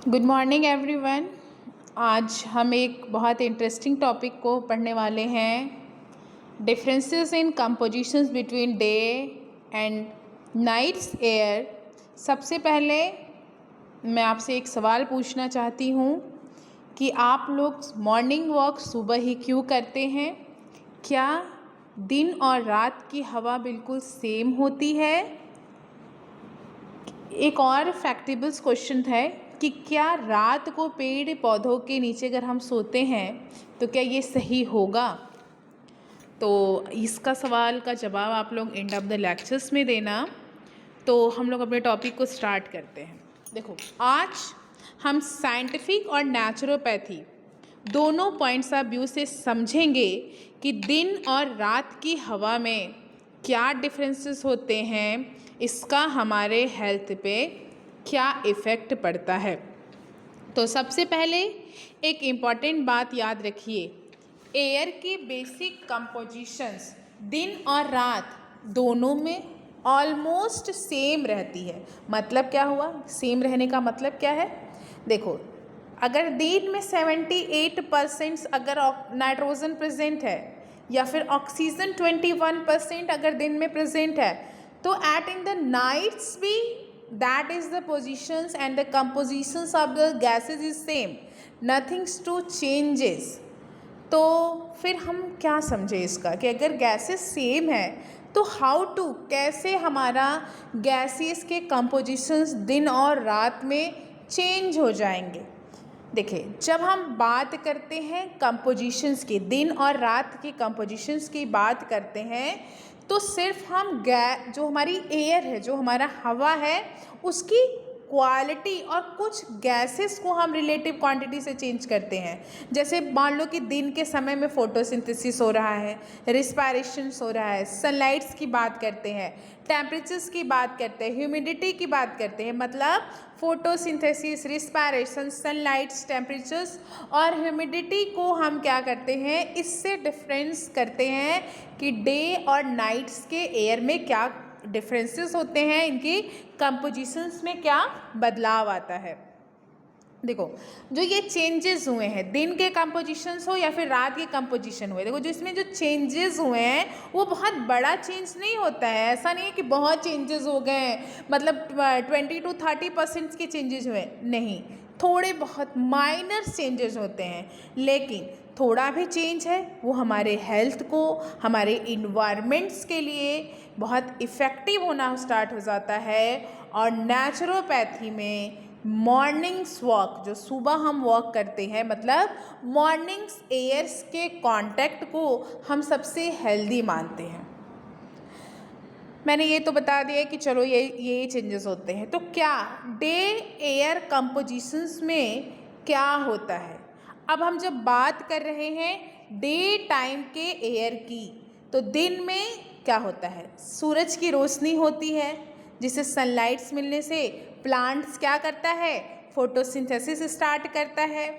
Good morning everyone. आज हम एक बहुत इंटरेस्टिंग टॉपिक को पढ़ने वाले हैं, differences in compositions between day and nights air. सबसे पहले मैं आपसे एक सवाल पूछना चाहती हूँ कि आप लोग मॉर्निंग वॉक सुबह ही क्यों करते हैं? क्या दिन और रात की हवा बिल्कुल सेम होती है? एक और फैक्टेबल्स क्वेश्चन है कि क्या रात को पेड़ पौधों के नीचे अगर हम सोते हैं तो क्या ये सही होगा? तो इसका सवाल का जवाब आप लोग एंड ऑफ द लेक्चर्स में देना। तो हम लोग अपने टॉपिक को स्टार्ट करते हैं। देखो, आज हम साइंटिफिक और नेचुरोपैथी दोनों पॉइंट्स ऑफ व्यू से समझेंगे कि दिन और रात की हवा में क्या डिफरेंसेस होते हैं, इसका हमारे हेल्थ पे क्या इफ़ेक्ट पड़ता है। तो सबसे पहले एक इम्पॉर्टेंट बात याद रखिए, एयर की बेसिक कंपोजिशंस दिन और रात दोनों में ऑलमोस्ट सेम रहती है। मतलब क्या हुआ? सेम रहने का मतलब क्या है? देखो, अगर दिन में 78% अगर नाइट्रोजन प्रेजेंट है या फिर ऑक्सीजन 21% अगर दिन में प्रेजेंट है, तो एट इन द नाइट्स भी that is the positions and the compositions of the gases is same, nothing's to changes। तो फिर हम क्या समझे इसका कि अगर गैसेस सेम है तो हाउ टू कैसे हमारा गैसेस के कंपोजिशंस दिन और रात में चेंज हो जाएंगे। देखिए, जब हम बात करते हैं कंपोजिशंस की, दिन और रात की कंपोजिशंस की बात करते हैं, तो सिर्फ हम जो हमारी एयर है, जो हमारा हवा है, उसकी क्वालिटी और कुछ गैसेस को हम रिलेटिव क्वांटिटी से चेंज करते हैं। जैसे मान लो कि दिन के समय में फोटोसिंथेसिस हो रहा है, रिस्पायरेशंस हो रहा है, सनलाइट्स की बात करते हैं, टेम्परेचर्स की बात करते हैं, ह्यूमिडिटी की बात करते हैं। मतलब फोटोसिंथेसिस, रिस्पायरेशन, सनलाइट्स, टेम्परेचर्स और ह्यूमिडिटी को हम क्या करते हैं, इससे डिफरेंस करते हैं कि डे और नाइट्स के एयर में क्या डिफरेंसेस होते हैं, इनकी कंपोजिशंस में क्या बदलाव आता है। देखो, जो ये चेंजेस हुए हैं, दिन के कंपोजिशंस हो या फिर रात के कंपोजिशन हुए, देखो जो इसमें जो चेंजेस हुए हैं वो बहुत बड़ा चेंज नहीं होता है। ऐसा नहीं है कि बहुत चेंजेस हो गए हैं, मतलब 20 to 30% के चेंजेस हुए, नहीं, थोड़े बहुत माइनर चेंजेस होते हैं, लेकिन थोड़ा भी चेंज है वो हमारे हेल्थ को, हमारे इन्वायरमेंट्स के लिए बहुत इफ़ेक्टिव होना स्टार्ट हो जाता है। और नेचुरोपैथी में मॉर्निंग्स वॉक, जो सुबह हम वॉक करते हैं, मतलब मॉर्निंग्स एयर्स के कांटेक्ट को हम सबसे हेल्दी मानते हैं। मैंने ये तो बता दिया कि चलो ये चेंजेस होते हैं। तो क्या डे एयर कंपोजिशंस में क्या होता है? अब हम जब बात कर रहे हैं डे टाइम के एयर की, तो दिन में क्या होता है, सूरज की रोशनी होती है, जिसे सनलाइट्स मिलने से प्लांट्स क्या करता है, फोटोसिंथेसिस स्टार्ट करता है।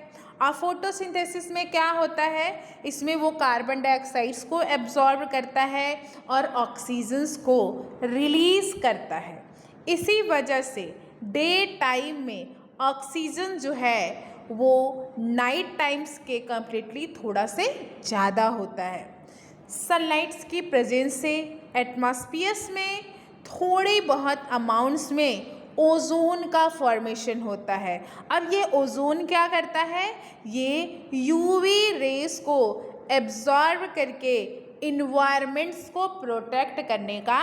और फोटोसिंथेसिस में क्या होता है, इसमें वो कार्बन डाइऑक्साइड्स को एब्जॉर्ब करता है और ऑक्सीजन्स को रिलीज करता है। इसी वजह से डे टाइम में ऑक्सीजन जो है वो नाइट टाइम्स के कंप्लीटली थोड़ा से ज़्यादा होता है। सनलाइट्स की प्रेजेंस से एटमॉस्फेयर में थोड़ी बहुत अमाउंट्स में ओजोन का फॉर्मेशन होता है। अब ये ओजोन क्या करता है, ये यूवी रेस को एब्जॉर्ब करके इन्वायरमेंट्स को प्रोटेक्ट करने का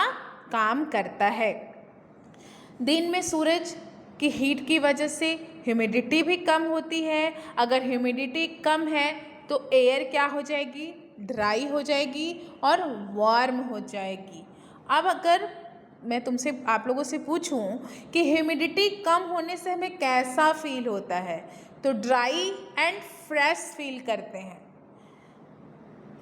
काम करता है। दिन में सूरज की हीट की वजह से ह्यूमिडिटी भी कम होती है। अगर ह्यूमिडिटी कम है तो एयर क्या हो जाएगी, ड्राई हो जाएगी और वार्म हो जाएगी। अब अगर मैं तुमसे, आप लोगों से पूछूं कि ह्यूमिडिटी कम होने से हमें कैसा फील होता है, तो ड्राई एंड फ्रेश फील करते हैं।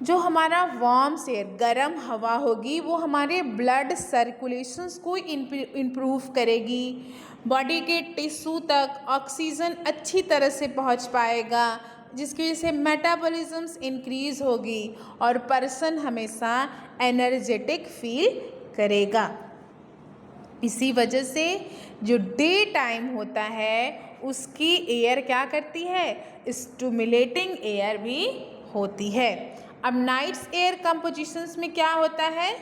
जो हमारा वार्म एयर, गर्म हवा होगी, वो हमारे ब्लड सर्कुलेशंस को इम्प्रूव करेगी, बॉडी के टिश्यू तक ऑक्सीजन अच्छी तरह से पहुंच पाएगा, जिसकी वजह से मेटाबॉलिज्म्स इंक्रीज होगी और पर्सन हमेशा एनर्जेटिक फील करेगा। इसी वजह से जो डे टाइम होता है उसकी एयर क्या करती है, स्टिमुलेटिंग एयर भी होती है। अब नाइट्स एयर कंपोजिशंस में क्या होता है,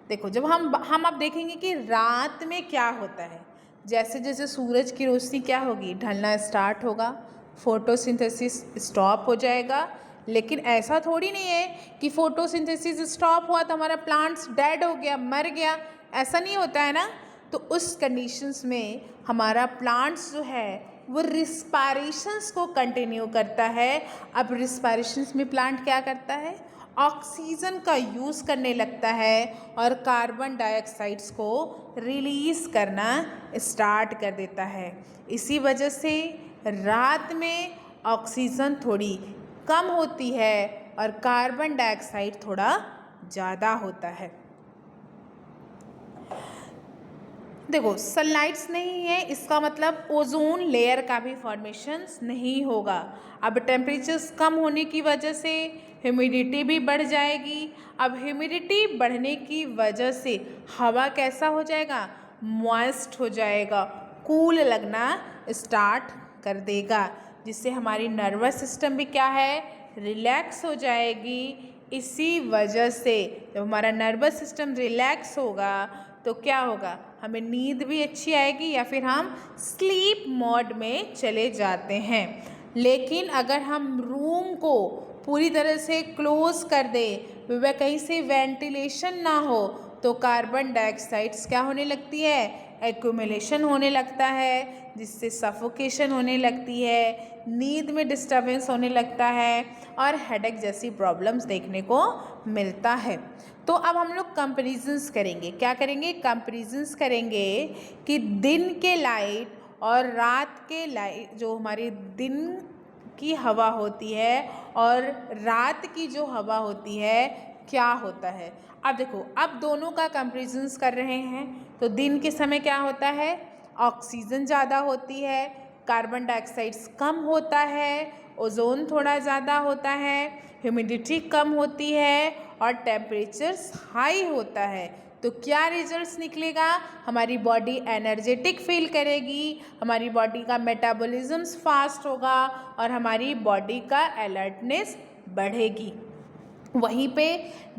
देखो जब हम अब देखेंगे कि रात में क्या होता है। जैसे जैसे सूरज की रोशनी क्या होगी, ढलना स्टार्ट होगा, फोटोसिंथेसिस स्टॉप हो जाएगा। लेकिन ऐसा थोड़ी नहीं है कि फोटोसिंथेसिस स्टॉप हुआ तो हमारा प्लांट्स डेड हो गया, मर गया, ऐसा नहीं होता है ना। तो उस कंडीशंस में हमारा प्लांट्स जो है वो रिस्पायरेशंस को कंटिन्यू करता है। अब रिस्पायरेशंस में प्लांट क्या करता है, ऑक्सीजन का यूज़ करने लगता है और कार्बन डाइऑक्साइड्स को रिलीज़ करना स्टार्ट कर देता है। इसी वजह से रात में ऑक्सीजन थोड़ी कम होती है और कार्बन डाइऑक्साइड थोड़ा ज़्यादा होता है। देखो सनलाइट्स नहीं है, इसका मतलब ओजोन लेयर का भी फॉर्मेशंस नहीं होगा। अब टेम्परेचर्स कम होने की वजह से ह्यूमिडिटी भी बढ़ जाएगी। अब ह्यूमिडिटी बढ़ने की वजह से हवा कैसा हो जाएगा, मॉइस्ट हो जाएगा, कूल लगना स्टार्ट कर देगा, जिससे हमारी नर्वस सिस्टम भी क्या है, रिलैक्स हो जाएगी। इसी वजह से जब हमारा नर्वस सिस्टम रिलैक्स होगा तो क्या होगा, हमें नींद भी अच्छी आएगी या फिर हम स्लीप मोड में चले जाते हैं। लेकिन अगर हम रूम को पूरी तरह से क्लोज कर दें, वह कहीं से वेंटिलेशन ना हो, तो कार्बन डाइऑक्साइड्स क्या होने लगती है, एक्यूमुलेशन होने लगता है, जिससे सफोकेशन होने लगती है, नींद में डिस्टर्बेंस होने लगता है और हेडेक जैसी प्रॉब्लम्स देखने को मिलता है। तो अब हम लोग कंपैरिजंस करेंगे, क्या करेंगे, कंपैरिजंस करेंगे कि दिन के लाइट और रात के लाइट, जो हमारी दिन की हवा होती है और रात की जो हवा होती है क्या होता है। अब देखो, अब दोनों का कंपैरिजंस कर रहे हैं तो दिन के समय क्या होता है, ऑक्सीजन ज़्यादा होती है, कार्बन डाइऑक्साइड्स कम होता है, ओजोन थोड़ा ज़्यादा होता है, ह्यूमिडिटी कम होती है और टेम्परेचर्स हाई होता है। तो क्या रिजल्ट्स निकलेगा, हमारी बॉडी एनर्जेटिक फील करेगी, हमारी बॉडी का मेटाबॉलिज्म्स फास्ट होगा और हमारी बॉडी का अलर्टनेस बढ़ेगी। वहीं पे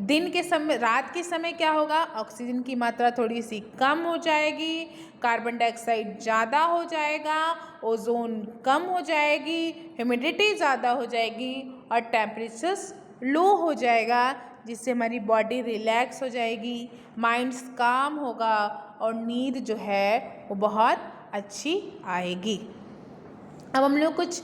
दिन के समय, रात के समय क्या होगा, ऑक्सीजन की मात्रा थोड़ी सी कम हो जाएगी, कार्बन डाइऑक्साइड ज़्यादा हो जाएगा, ओजोन कम हो जाएगी, ह्यूमिडिटी ज़्यादा हो जाएगी और टेम्परेचर्स लो हो जाएगा, जिससे हमारी बॉडी रिलैक्स हो जाएगी, माइंड्स काम होगा और नींद जो है वो बहुत अच्छी आएगी। अब हम लोग कुछ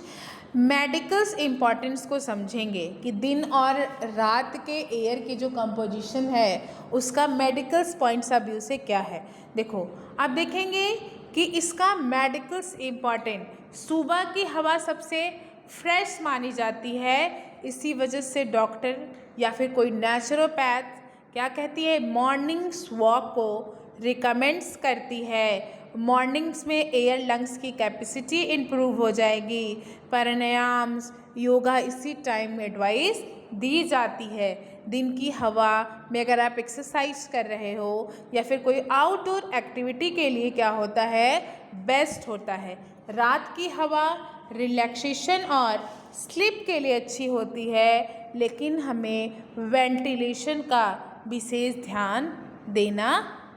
मेडिकल्स इम्पॉर्टेंस को समझेंगे कि दिन और रात के एयर की जो कंपोजिशन है उसका मेडिकल्स पॉइंट्स ऑफ व्यू से क्या है। देखो आप देखेंगे कि इसका मेडिकल्स इम्पॉर्टेंट, सुबह की हवा सबसे फ्रेश मानी जाती है, इसी वजह से डॉक्टर या फिर कोई नेचुरोपैथ क्या कहती है, मॉर्निंग्स वॉक को रिकमेंड्स करती है। मॉर्निंग्स में एयर लंग्स की कैपेसिटी इम्प्रूव हो जाएगी। प्राणायाम्स, योगा इसी टाइम में एडवाइस दी जाती है। दिन की हवा में अगर आप एक्सरसाइज कर रहे हो या फिर कोई आउटडोर एक्टिविटी के लिए क्या होता है, बेस्ट होता है। रात की हवा रिलैक्सेशन और स्लीप के लिए अच्छी होती है, लेकिन हमें वेंटिलेशन का विशेष ध्यान देना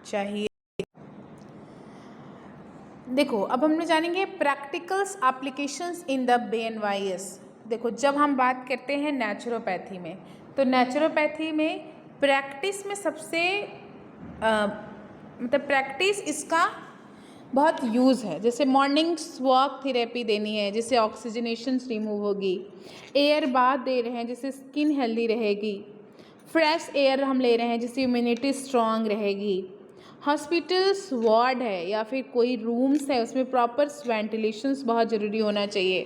चाहिए। देखो अब हम लोग जानेंगे practicals applications in the BNYS। देखो जब हम बात करते हैं नेचुरोपैथी में, तो नेचुरोपैथी में प्रैक्टिस में सबसे मतलब प्रैक्टिस इसका बहुत यूज़ है। जैसे मॉर्निंग वॉक थेरेपी देनी है जिससे ऑक्सीजनेशन रिमूव होगी, एयर बाथ दे रहे हैं जिससे स्किन हेल्दी रहेगी, फ्रेश एयर हम ले रहे हैं जिससे इम्यूनिटी स्ट्रांग रहेगी, हॉस्पिटल्स वार्ड है या फिर कोई रूम्स है उसमें प्रॉपर वेंटिलेशंस बहुत ज़रूरी होना चाहिए।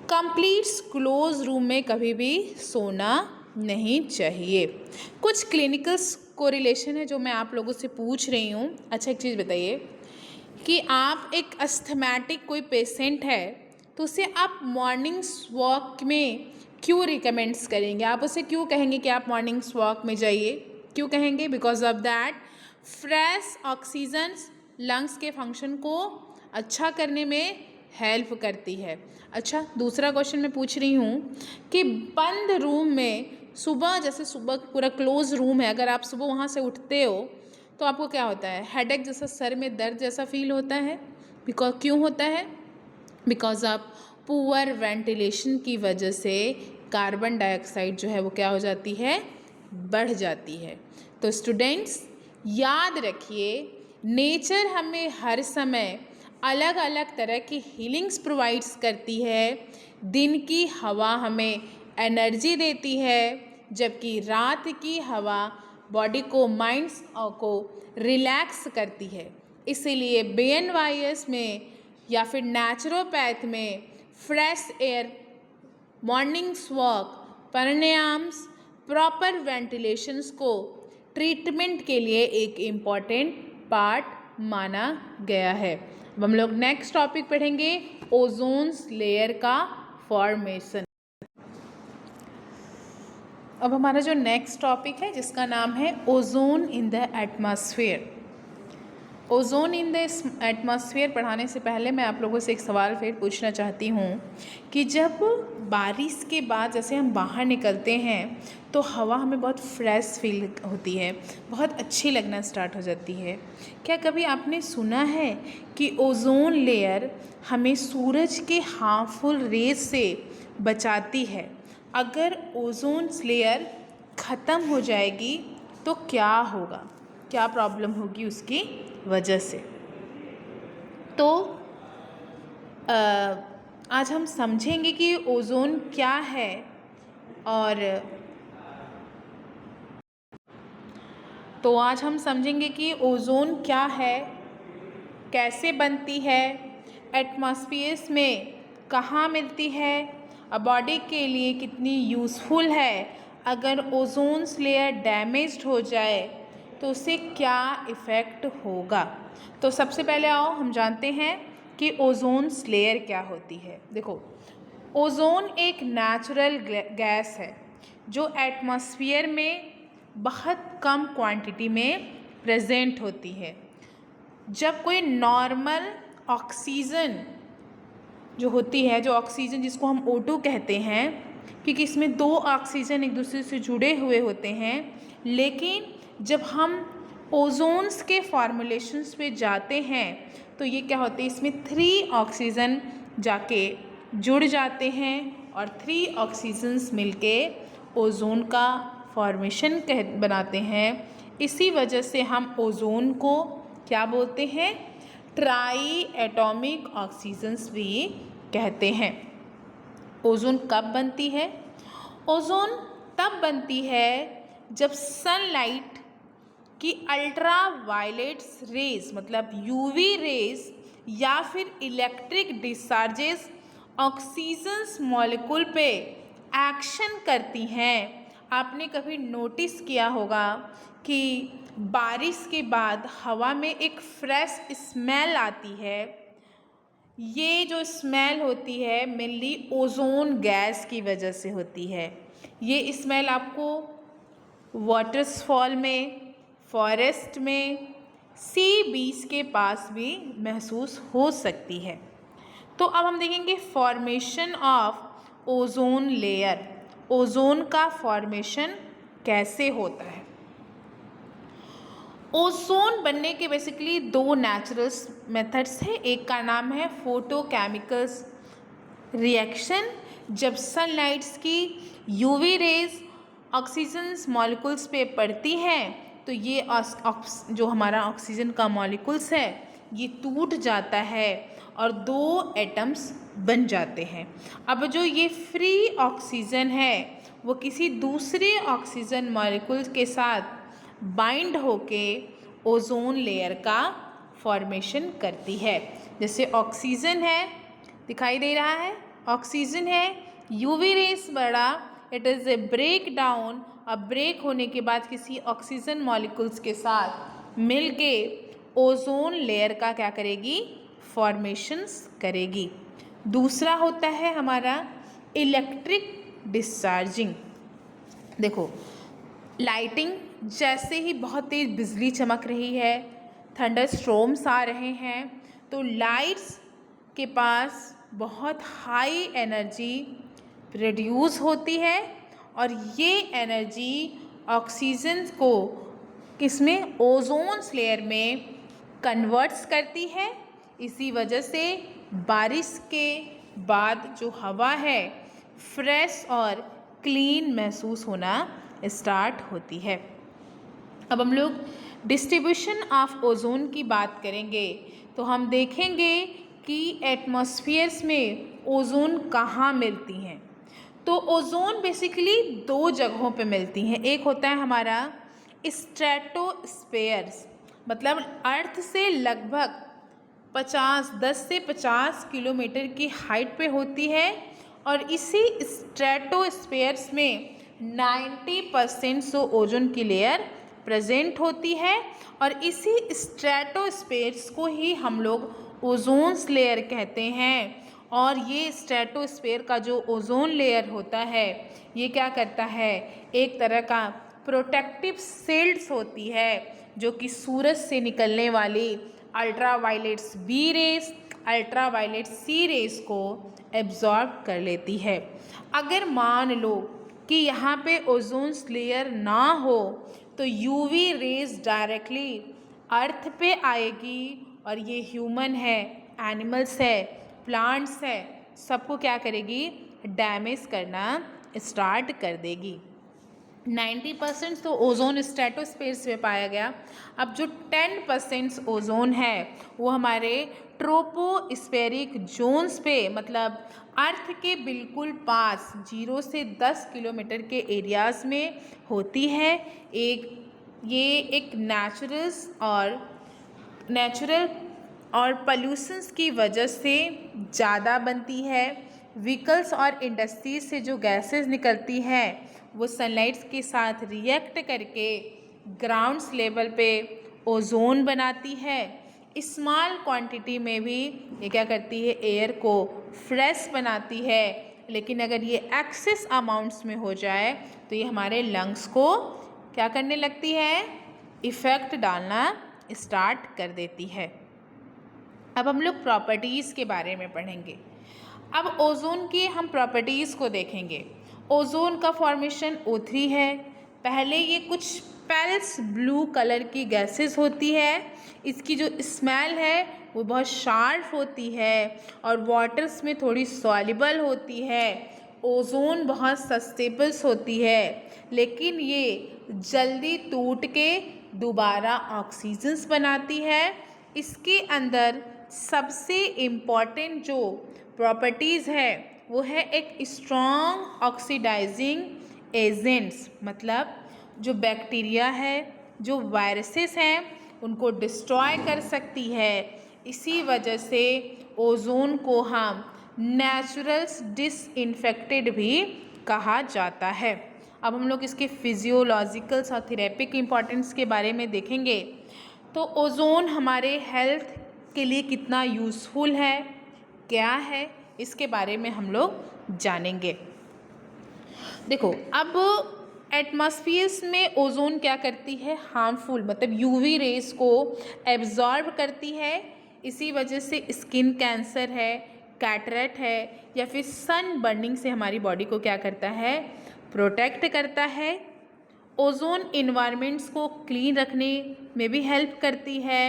कंप्लीट क्लोज रूम में कभी भी सोना नहीं चाहिए। कुछ क्लिनिकल कोरिलेशन है जो मैं आप लोगों से पूछ रही हूँ। अच्छा एक चीज़ बताइए कि आप एक अस्थमैटिक कोई पेशेंट है तो उसे आप मॉर्निंग वॉक में क्यों रिकमेंड्स करेंगे, आप उसे क्यों कहेंगे कि आप मॉर्निंग वॉक में जाइए, क्यों कहेंगे, because of that fresh oxygen lungs के फंक्शन को अच्छा करने में हेल्प करती है। अच्छा, दूसरा क्वेश्चन मैं पूछ रही हूँ कि बंद रूम में सुबह, जैसे सुबह पूरा क्लोज रूम है, अगर आप सुबह वहाँ से उठते हो तो आपको क्या होता है? हेडेक जैसा, सर में दर्द जैसा फील होता है। क्यों होता है? बिकॉज ऑफ पुअर वेंटिलेशन की वजह से कार्बन डाइऑक्साइड जो है वो क्या हो जाती है? बढ़ जाती है। तो स्टूडेंट्स याद रखिए, नेचर हमें हर समय अलग अलग तरह की हीलिंग्स प्रोवाइड्स करती है। दिन की हवा हमें एनर्जी देती है, जबकि रात की हवा बॉडी को, माइंड्स को रिलैक्स करती है। इसीलिए BNYS में या फिर नेचुरोपैथ में fresh air, mornings walk, प्राणायाम्स, proper ventilations को ट्रीटमेंट के लिए एक इम्पॉर्टेंट पार्ट माना गया है। अब हम लोग नेक्स्ट टॉपिक पढ़ेंगे, ओजोन्स लेयर का फॉर्मेशन। अब हमारा जो नेक्स्ट टॉपिक है जिसका नाम है ozone in the atmosphere. Ozone in the atmosphere पढ़ाने से पहले मैं आप लोगों से एक सवाल फिर पूछना चाहती हूँ कि जब बारिश के बाद जैसे हम बाहर निकलते हैं तो हवा हमें बहुत फ्रेश फील होती है, बहुत अच्छी लगना स्टार्ट हो जाती है। क्या कभी आपने सुना है कि ओजोन लेयर हमें सूरज के हार्मफुल रेज से बचाती है? अगर ओजोन लेयर ख़त्म हो जाएगी तो क्या होगा, क्या प्रॉब्लम होगी उसकी वजह से? तो आज हम समझेंगे कि ओजोन क्या है और आज हम समझेंगे कि ओजोन क्या है, कैसे बनती है, एटमॉस्फेयर में कहाँ मिलती है, बॉडी के लिए कितनी यूज़फुल है, अगर ओजोन लेयर डैमेज्ड हो जाए तो उससे क्या इफ़ेक्ट होगा। तो सबसे पहले आओ हम जानते हैं कि ओजोन लेयर क्या होती है। देखो, ओजोन एक नेचुरल गैस है जो एटमॉस्फेयर में बहुत कम क्वांटिटी में प्रेजेंट होती है। जब कोई नॉर्मल ऑक्सीजन जो होती है, जो ऑक्सीजन जिसको हम O2 कहते हैं, क्योंकि इसमें दो ऑक्सीजन एक दूसरे से जुड़े हुए होते हैं, लेकिन जब हम ओजोन्स के फॉर्मुलेशंस पे जाते हैं तो ये क्या होते हैं, इसमें 3 ऑक्सीजन जाके जुड़ जाते हैं और 3 ऑक्सीजन्स मिलके ओजोन का फॉर्मेशन बनाते हैं। इसी वजह से हम ओजोन को क्या बोलते हैं? ट्राई एटॉमिक ऑक्सीजन्स भी कहते हैं। ओजोन कब बनती है? ओजोन तब बनती है जब सनलाइट की अल्ट्रा वायलेट्स रेज, मतलब UV रेज या फिर इलेक्ट्रिक डिस्चार्जेस ऑक्सीजन्स मॉलिक्यूल पे एक्शन करती हैं। आपने कभी नोटिस किया होगा कि बारिश के बाद हवा में एक फ्रेश स्मेल आती है। ये जो स्मेल होती है मेनली ओजोन गैस की वजह से होती है। ये स्मेल आपको वाटरफॉल में, फॉरेस्ट में, सी बीच के पास भी महसूस हो सकती है। तो अब हम देखेंगे formation of ozone layer. Ozone का फॉर्मेशन कैसे होता है? ओजोन बनने के बेसिकली 2 नेचुरल मेथड्स हैं। एक का नाम है फोटोकेमिकल्स रिएक्शन, जब सनलाइट्स की UV रेज ऑक्सीजन मॉलिक्यूल्स पे पड़ती हैं तो ये जो हमारा ऑक्सीजन का मॉलिक्यूल्स है ये टूट जाता है और 2 एटम्स बन जाते हैं। अब जो ये फ्री ऑक्सीजन है वो किसी दूसरे ऑक्सीजन मॉलिक्यूल के साथ बाइंड होके ओजोन लेयर का फॉर्मेशन करती है। जैसे ऑक्सीजन है, दिखाई दे रहा है, ऑक्सीजन है, UV रेस बढ़ा, it is a break down. अब ब्रेक होने के बाद किसी ऑक्सीजन मॉलिक्यूल्स के साथ मिलके ओजोन लेयर का क्या करेगी? फॉर्मेशंस करेगी। दूसरा होता है हमारा इलेक्ट्रिक डिस्चार्जिंग। देखो, लाइटिंग जैसे ही बहुत तेज़ बिजली चमक रही है, थंडर स्ट्रोम्स आ रहे हैं, तो लाइट्स के पास बहुत हाई एनर्जी प्रोड्यूस होती है और ये एनर्जी ऑक्सीजन को किसमें, ओजोन लेयर में कन्वर्ट्स करती है। इसी वजह से बारिश के बाद जो हवा है फ्रेश और क्लीन महसूस होना स्टार्ट होती है। अब हम लोग डिस्ट्रीब्यूशन ऑफ ओजोन की बात करेंगे तो हम देखेंगे कि एटमॉस्फेयर्स में ओजोन कहाँ मिलती हैं। तो ओजोन बेसिकली दो जगहों पे मिलती हैं। एक होता है हमारा स्ट्रेटोस्फेयर्स, मतलब अर्थ से लगभग 10 से 50 किलोमीटर की हाइट पे होती है और इसी स्ट्रेटोस्फेयर्स में 90% ओजोन की लेयर प्रेजेंट होती है और इसी स्ट्रेटोस्फेयर्स को ही हम लोग ओजोन लेयर कहते हैं। और ये स्ट्रेटोस्फेयर का जो ओजोन लेयर होता है ये क्या करता है, एक तरह का प्रोटेक्टिव शील्ड्स होती है जो कि सूरज से निकलने वाली अल्ट्रावायलेट्स बी रेस, अल्ट्रावायलेट सी रेस को एब्जॉर्ब कर लेती है। अगर मान लो कि यहाँ पे ओजोन लेयर ना हो तो यूवी रेज डायरेक्टली अर्थ पे आएगी और ये ह्यूमन है, एनिमल्स है, प्लांट्स है, सबको क्या करेगी, डैमेज करना स्टार्ट कर देगी। 90% तो ओजोन स्ट्रेटोस्फेयर में पाया गया। अब जो 10% ओजोन है वो हमारे ट्रोपोस्फेरिक जोन्स पे, मतलब अर्थ के बिल्कुल पास 0 से 10 किलोमीटर के एरियाज़ में होती है। ये एक नेचुरल और पॉल्यूशंस की वजह से ज़्यादा बनती है। व्हीकल्स और इंडस्ट्रीज से जो गैसेस निकलती हैं वो सनलाइट के साथ रिएक्ट करके ग्राउंड लेवल पे ओजोन बनाती है। स्मॉल क्वांटिटी में भी ये क्या करती है, एयर को फ्रेश बनाती है, लेकिन अगर ये एक्सेस अमाउंट्स में हो जाए तो ये हमारे लंग्स को क्या करने लगती है, इफ़ेक्ट डालना स्टार्ट कर देती है। अब हम लोग प्रॉपर्टीज़ के बारे में पढ़ेंगे। अब ओजोन की हम प्रॉपर्टीज़ को देखेंगे। ओजोन का फॉर्मेशन O3 है। पहले ये कुछ पेल्स ब्लू कलर की गैसेस होती है। इसकी जो स्मेल है वो बहुत शार्प होती है और वाटर्स में थोड़ी सॉल्युबल होती है। ओजोन बहुत सस्टेबल्स होती है, लेकिन ये जल्दी टूट के दोबारा ऑक्सीजन्स बनाती है। इसके अंदर सबसे इम्पॉर्टेंट जो प्रॉपर्टीज़ है वो है एक स्ट्रॉन्ग ऑक्सीडाइजिंग एजेंट्स, मतलब जो बैक्टीरिया है, जो वायरसेस हैं, उनको डिस्ट्रॉय कर सकती है। इसी वजह से ओजोन को हम नेचुरल डिसइंफेक्टेड भी कहा जाता है। अब हम लोग इसके फिजियोलॉजिकल्स और थेरेपिक इम्पॉर्टेंस के बारे में देखेंगे। तो ओजोन हमारे हेल्थ के लिए कितना यूज़फुल है, क्या है, इसके बारे में हम लोग जानेंगे। देखो, अब एटमॉस्फेयर में ओजोन क्या करती है, हार्मफुल मतलब यूवी रेस को एब्जॉर्ब करती है। इसी वजह से स्किन कैंसर है, कैटरेक्ट है या फिर सन बर्निंग से हमारी बॉडी को क्या करता है, प्रोटेक्ट करता है। ओजोन इन्वायरमेंट्स को क्लीन रखने में भी हेल्प करती है।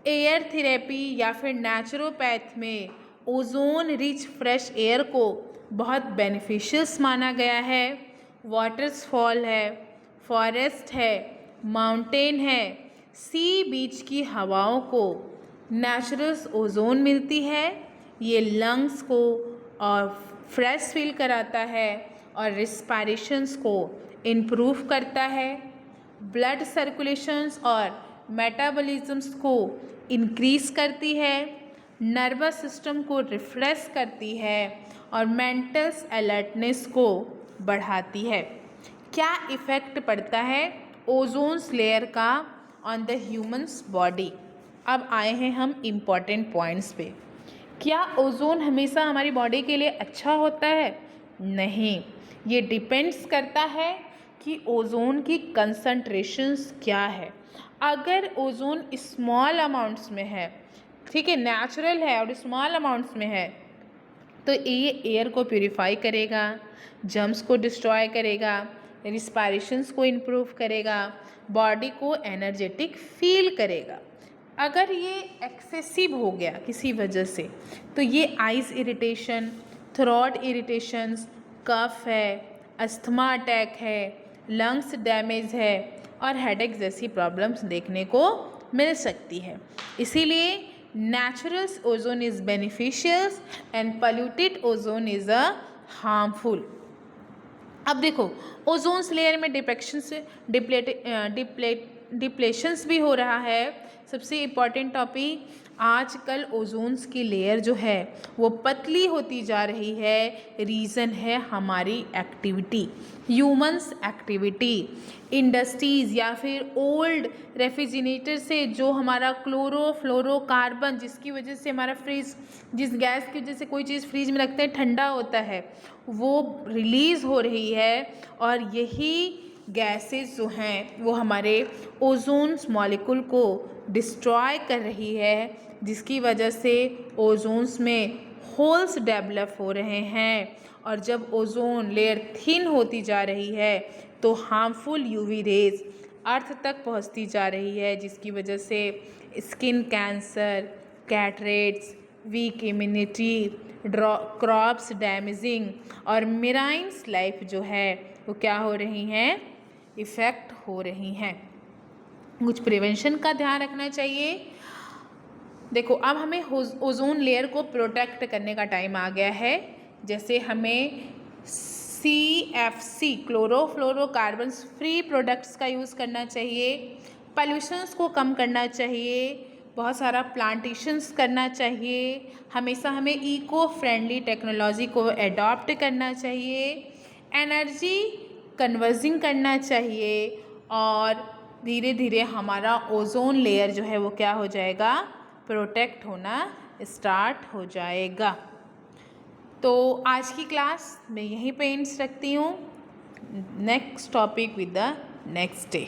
एयर थेरेपी या फिर नेचुरोपैथ में ओजोन रिच फ्रेश एयर को बहुत बेनिफिशियस माना गया है। वाटरफॉल है, फॉरेस्ट है, माउंटेन है, सी बीच की हवाओं को नेचुरल ओजोन मिलती है। ये लंग्स को और फ्रेश फील कराता है और रिस्पायरेशंस को इम्प्रूव करता है। ब्लड सर्कुलेशंस और मेटाबॉलिज्म्स को इंक्रीज करती है। नर्वस सिस्टम को रिफ्रेश करती है और मेंटल अलर्टनेस को बढ़ाती है। क्या इफ़ेक्ट पड़ता है ओजोन लेयर का ऑन द ह्यूमन्स बॉडी? अब आए हैं हम इम्पॉर्टेंट पॉइंट्स पे। क्या ओजोन हमेशा हमारी बॉडी के लिए अच्छा होता है? नहीं, ये डिपेंड्स करता है कि ओजोन की कंसंट्रेशंस क्या है। अगर ओजोन स्मॉल अमाउंट्स में है, ठीक है, नेचुरल है और स्मॉल अमाउंट्स में है, तो ये एयर को प्यूरिफाई करेगा, जर्म्स को डिस्ट्रॉय करेगा, रिस्पायरेशंस को इम्प्रूव करेगा, बॉडी को एनर्जेटिक फील करेगा। अगर ये एक्सेसिव हो गया किसी वजह से, तो ये आइज़ इरिटेशन, थ्रोट इरिटेशंस, कफ है, अस्थमा अटैक है, लंग्स डैमेज है और हेडेक जैसी प्रॉब्लम्स देखने को मिल सकती है। इसीलिए natural ozone is beneficial and polluted ozone is a harmful. अब देखो, ओजोन्स लेयर में डिप्लेशंस भी हो रहा है। सबसे इम्पॉर्टेंट टॉपिक, आजकल ओजोन्स की लेयर जो है वो पतली होती जा रही है। रीज़न है हमारी एक्टिविटी, ह्यूमंस एक्टिविटी, इंडस्ट्रीज़ या फिर ओल्ड रेफ्रिजरेटर से जो हमारा क्लोरोफ्लोरोकार्बन, जिसकी वजह से हमारा फ्रिज, जिस गैस की वजह से कोई चीज़ फ्रिज में रखते हैं ठंडा होता है, वो रिलीज़ हो रही है और यही गैसेस जो हैं वो हमारे ओजोन्स मॉलिक्यूल को डिस्ट्रॉय कर रही है, जिसकी वजह से ओजोन्स में होल्स डेवलप हो रहे हैं। और जब ओजोन लेयर थिन होती जा रही है तो हार्मफुल यूवी रेज अर्थ तक पहुंचती जा रही है, जिसकी वजह से skin cancer, cataracts, weak immunity, crops damaging और मेराइन्स लाइफ जो है वो क्या हो रही हैं, इफ़ेक्ट हो रही हैं। कुछ प्रिवेंशन का ध्यान रखना चाहिए। देखो, अब हमें ओजोन लेयर को प्रोटेक्ट करने का टाइम आ गया है। जैसे हमें CFC क्लोरोफ्लोरोकार्बन्स फ्री प्रोडक्ट्स का यूज़ करना चाहिए, पॉल्यूशंस को कम करना चाहिए, बहुत सारा प्लांटेशंस करना चाहिए, हमेशा हमें इको फ्रेंडली टेक्नोलॉजी को एडॉप्ट करना चाहिए, एनर्जी कन्वर्जिंग करना चाहिए और धीरे धीरे हमारा ओजोन लेयर जो है वो क्या हो जाएगा, प्रोटेक्ट होना स्टार्ट हो जाएगा। तो आज की क्लास मैं यहीं पे एंड्स रखती हूँ। Next topic with the next day.